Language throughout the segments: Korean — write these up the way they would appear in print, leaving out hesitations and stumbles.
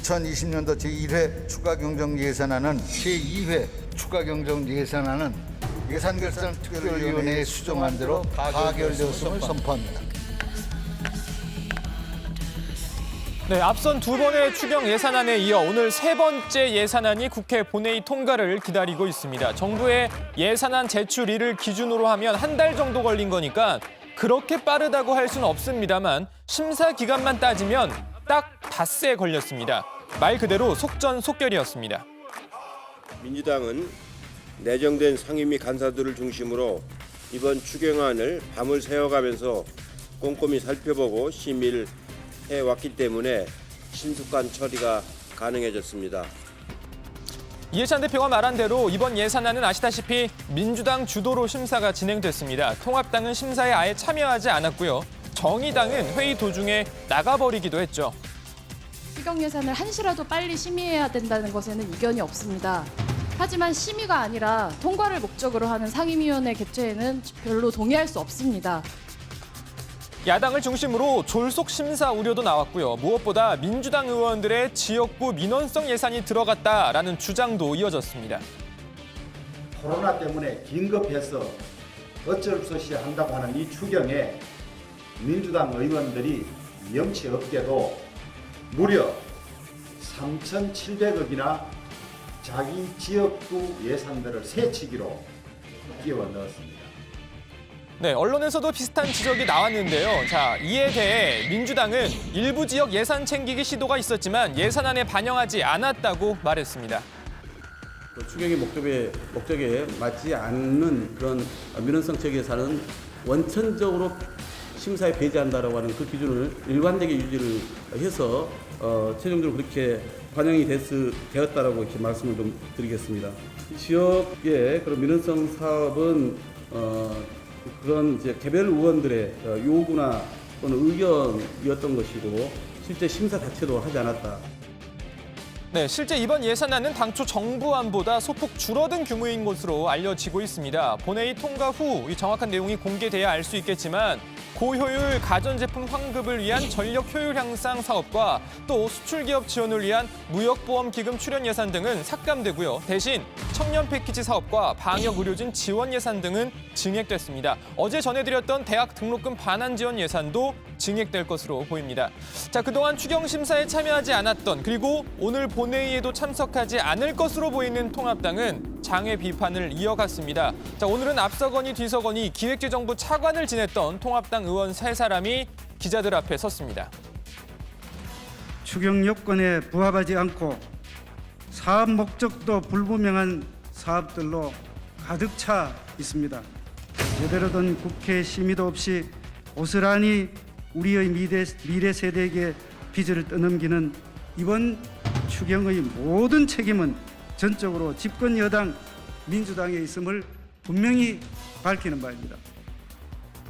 2020년도 제1회 추가경정예산안은 제2회 추가경정예산안은 예산결산특별위원회에 수정한 대로 가결되었음을 선포합니다. 네, 앞선 두 번의 추경 예산안에 이어 오늘 세 번째 예산안이 국회 본회의 통과를 기다리고 있습니다. 정부의 예산안 제출일을 기준으로 하면 한 달 정도 걸린 거니까 그렇게 빠르다고 할 수는 없습니다만 심사 기간만 따지면 딱 닷새 걸렸습니다. 말 그대로 속전속결이었습니다. 민주당은 내정된 상임위 간사들을 중심으로 이번 추경안을 밤을 새워가면서 꼼꼼히 살펴보고 심의를 해왔기 때문에 신속한 처리가 가능해졌습니다. 이해찬 대표가 말한 대로 이번 예산안은 아시다시피 민주당 주도로 심사가 진행됐습니다. 통합당은 심사에 아예 참여하지 않았고요. 정의당은 회의 도중에 나가버리기도 했죠. 추경 예산을 한시라도 빨리 심의해야 된다는 것에는 이견이 없습니다. 하지만 심의가 아니라 통과를 목적으로 하는 상임위원회 개최에는 별로 동의할 수 없습니다. 야당을 중심으로 졸속 심사 우려도 나왔고요. 무엇보다 민주당 의원들의 지역구 민원성 예산이 들어갔다라는 주장도 이어졌습니다. 코로나 때문에 긴급해서 어쩔 수 없이 한다고 하는 이 추경에 민주당 의원들이 염치 없게도 무려 3,700억이나 자기 지역구 예산들을 새치기로 끼워 넣었습니다. 네, 언론에서도 비슷한 지적이 나왔는데요. 자, 이에 대해 민주당은 일부 지역 예산 챙기기 시도가 있었지만 예산안에 반영하지 않았다고 말했습니다. 추경의 목적에 맞지 않는 그런 민원성 지역 예산은 원천적으로 심사에 배제한다라고 하는 그 기준을 일관되게 유지를 해서 최종적으로 그렇게 반영이 되었다라고 이렇게 말씀을 좀 드리겠습니다. 지역의 그런 민원성 사업은 그런 이제 개별 의원들의 요구나 또는 의견이었던 것이고 실제 심사 자체도 하지 않았다. 네, 실제 이번 예산안은 당초 정부안보다 소폭 줄어든 규모인 것으로 알려지고 있습니다. 본회의 통과 후 이 정확한 내용이 공개돼야 알 수 있겠지만 고효율 가전제품 환급을 위한 전력 효율 향상 사업과 또 수출기업 지원을 위한 무역보험기금 출연 예산 등은 삭감되고요. 대신 청년 패키지 사업과 방역의료진 지원 예산 등은 증액됐습니다. 어제 전해드렸던 대학 등록금 반환 지원 예산도 증액될 것으로 보입니다. 자, 그동안 추경 심사에 참여하지 않았던 그리고 오늘 본회의에도 참석하지 않을 것으로 보이는 통합당은 장외 비판을 이어갔습니다. 자, 오늘은 앞서거니 뒤서거니 기획재정부 차관을 지냈던 통합당 의원 3사람이 기자들 앞에 섰습니다. 추경 요건에 부합하지 않고 사업 목적도 불분명한 사업들로 가득 차 있습니다. 제대로 된 국회 심의도 없이 고스란히 우리의 미래 세대에게 빚을 떠넘기는 이번 추경의 모든 책임은 전적으로 집권 여당 민주당에 있음을 분명히 밝히는 바입니다.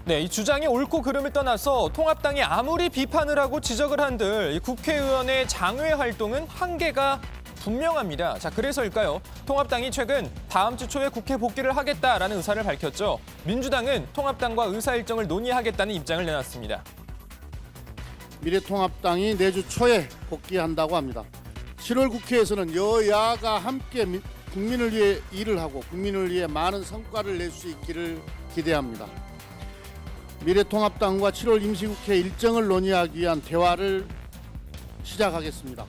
네, 이 주장이 옳고 그름을 떠나서 통합당이 아무리 비판을 하고 지적을 한들 국회의원의 장외 활동은 한계가 분명합니다. 자, 그래서일까요? 통합당이 최근 다음 주 초에 국회 복귀를 하겠다라는 의사를 밝혔죠. 민주당은 통합당과 의사 일정을 논의하겠다는 입장을 내놨습니다. 미래통합당이 내주 초에 복귀한다고 합니다. 7월 국회에서는 여야가 함께 국민을 위해 일을 하고 국민을 위해 많은 성과를 낼 수 있기를 기대합니다. 미래통합당과 7월 임시국회 일정을 논의하기 위한 대화를 시작하겠습니다.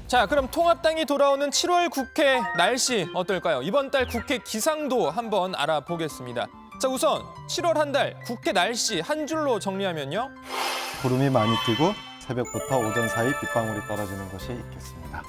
자, 그럼 통합당이 돌아오는 7월 국회 날씨 어떨까요? 이번 달 국회 기상도 한번 알아보겠습니다. 자, 우선 7월 한 달 국회 날씨 한 줄로 정리하면요. 구름이 많이 끼고 새벽부터 오전 사이 빗방울이 떨어지는 곳이 있겠습니다.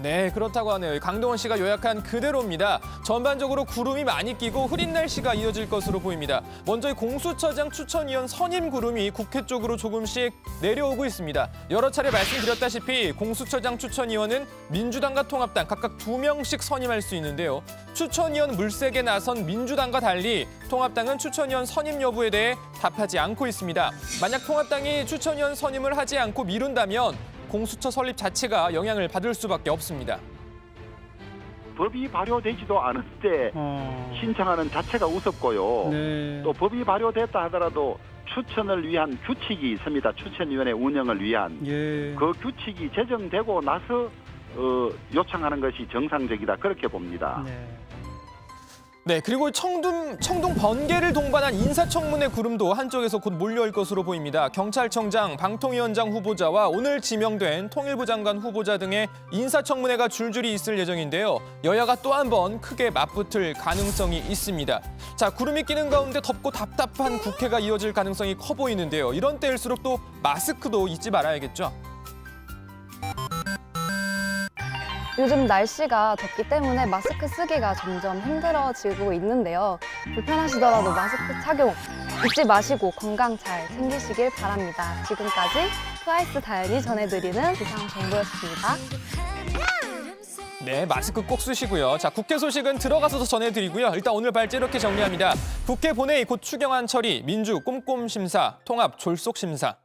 네, 그렇다고 하네요. 강동원 씨가 요약한 그대로입니다. 전반적으로 구름이 많이 끼고 흐린 날씨가 이어질 것으로 보입니다. 먼저 공수처장 추천위원 선임 구름이 국회 쪽으로 조금씩 내려오고 있습니다. 여러 차례 말씀드렸다시피 공수처장 추천위원은 민주당과 통합당 각각 2명씩 선임할 수 있는데요. 추천위원 물색에 나선 민주당과 달리 통합당은 추천위원 선임 여부에 대해 답하지 않고 있습니다. 만약 통합당이 추천위원 선임을 하지 않고 미룬다면 공수처 설립 자체가 영향을 받을 수밖에 없습니다. 법이 발효되지도 않을 때 신청하는 자체가 우습고요. 또 법이 발효됐다 하더라도 추천을 위한 규칙이 있습니다. 추천위원회 운영을 위한 예. 그 규칙이 제정되고 나서 요청하는 것이 정상적이다 그렇게 봅니다. 네, 그리고 청동 번개를 동반한 인사청문회 구름도 한쪽에서 곧 몰려올 것으로 보입니다. 경찰청장, 방통위원장 후보자와 오늘 지명된 통일부 장관 후보자 등의 인사청문회가 줄줄이 있을 예정인데요. 여야가 또 한 번 크게 맞붙을 가능성이 있습니다. 자, 구름이 끼는 가운데 덥고 답답한 국회가 이어질 가능성이 커 보이는데요. 이런 때일수록 또 마스크도 잊지 말아야겠죠. 요즘 날씨가 덥기 때문에 마스크 쓰기가 점점 힘들어지고 있는데요. 불편하시더라도 마스크 착용 잊지 마시고 건강 잘 챙기시길 바랍니다. 지금까지 트와이스 다현이 전해드리는 기상정보였습니다. 네, 마스크 꼭 쓰시고요. 자, 국회 소식은 들어가서 전해드리고요. 일단 오늘 발제 이렇게 정리합니다. 국회 본회의 곧 추경안 처리, 민주 꼼꼼 심사, 통합 졸속 심사.